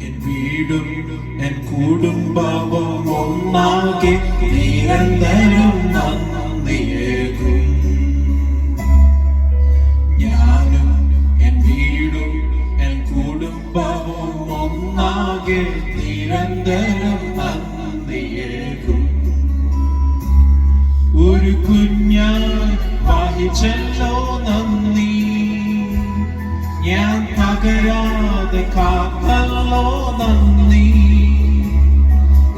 N വീടും N കുടുംബവും ഒന്നാകെ നിരന്തരം നന്ദിയേകും. ഞാനും എൻ വീടും എൻ കുടുംബവും ഒന്നാകെ നിരന്തരം നന്ദിയേകും. ഒരു കുഞ്ഞാൻ വഹിച്ചല്ലോ നന്ദി, ഞാൻ പകരാതെ കാത്തല്ലോ നന്ദി.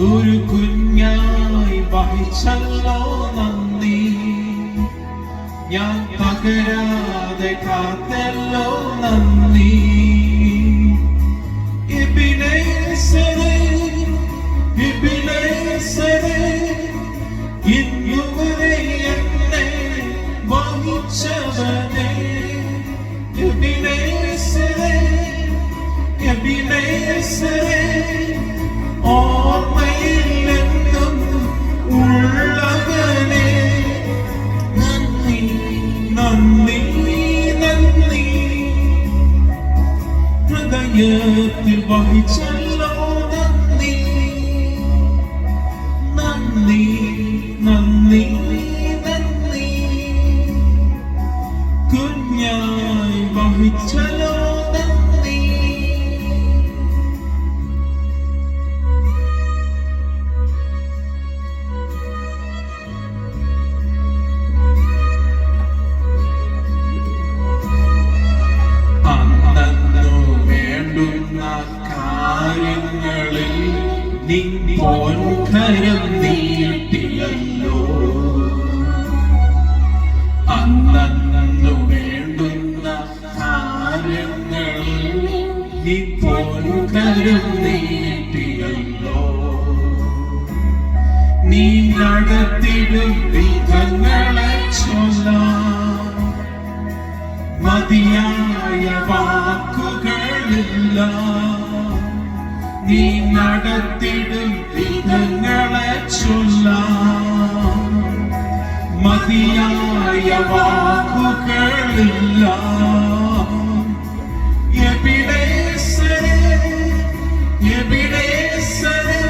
ഒരു കുഞ്ഞായി വഹിച്ചല്ലോ നന്ദി, ഞാൻ പകരാതെ കാത്തല്ലോ നന്ദി. എബിനേസരേ, എബിനേസരേ, ഇന്നുവരെ എന്നെ വഹിച്ചവനേ. എബിനേസരേ, എബിനേസരേ, ഓർമ്മയിലെന്നും ഉള്ളവനേ. നന്ദി, നന്ദി, നന്ദി. ഹൃദയത്തിൽ വഹിച്ചല്ലോ നന്ദി, നന്ദി, നന്ദി, നന്ദി. കുഞ്ഞായി വഹിച്ചല്ലോ നന്ദി. അന്നു വേണ്ടുന്ന കാര്യങ്ങളിൽ നിൻ പൊൻകരം നീട്ടിയല്ലോ. അന്നു വേണ്ടുന്ന കാര്യങ്ങളിൽ നീ പൊൻകരം നീട്ടിയല്ലോ. നീ നടത്തിടും വിധങ്ങളെ ചൊല്ലാൻ മതിയായ വാക്കുകളില്ല. നീ നടത്തിടും വിധങ്ങളെ ചൊല്ലാൻ മതിയായ വാക്കുകളില്ല. എബിനേസരേ, എബിനേസരേ,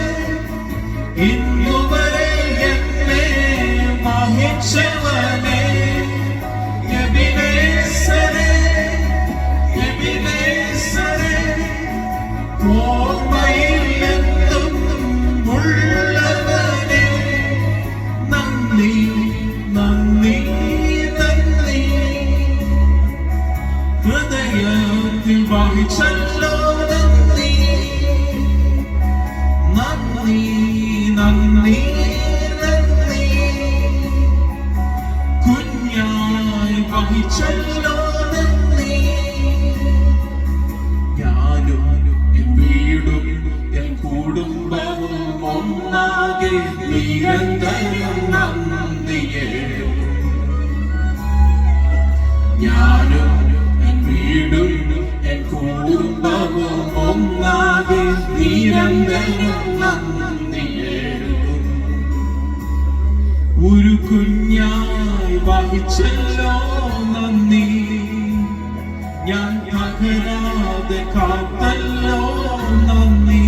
ഇന്നുവരെ എന്നെ വഹിച്ചവനേ. എബിനേസരേ, എബിനേസരേ, ഓർമ്മയിലെന്നും ഉള്ളവനേ. നന്ദി, നന്ദി, നന്ദി. ഹൃദയത്തിൽ വഹിച്ചല്ലോ നന്ദി, നന്ദി, നന്ദി, നന്ദി. കുഞ്ഞായി വഹിച്ചല്ലോ നന്ദി. ഞാനും എൻ വീടും എൻ കുടുംബവും ഒന്നാകെ നിരന്തരം നന്ദിയേകും. ഞാനും എൻ വീടും എൻ കുടുംബവും ഒന്നാകെ നിരന്തരം നന്ദിയേകും. ഒരു കുഞ്ഞായി വഹിച്ചല്ലോ നന്ദി, ഞാൻ പകരാതെ കാത്തല്ലോ നന്ദി.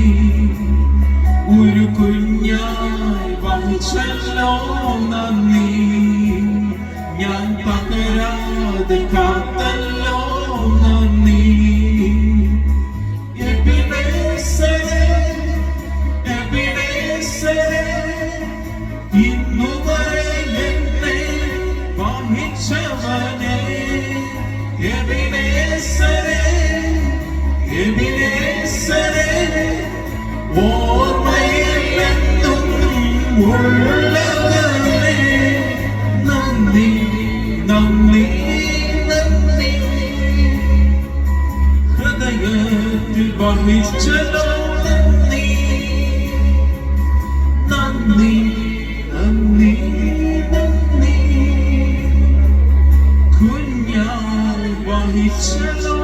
ഒരു കുഞ്ഞായി വഹിച്ചല്ലോ നന്ദി, ഞാൻ പകരാതെ കാത്തല്ലോ നന്ദി. എബിനേസരേ, എബിനേസരേ, ഇന്നുവരെ എന്നെ വഹിച്ചവനേ. എബിനേസരേ, എബിനേസരേ, ഓർമ്മയിലെന്നും ഉള്ളവനേ. നന്ദി, നന്ദി, നന്ദി. ഹൃദയത്തിൽ വഹിച്ചല്ലോ നന്ദി, നന്ദി, രക്ഷിച്ചല്ലോ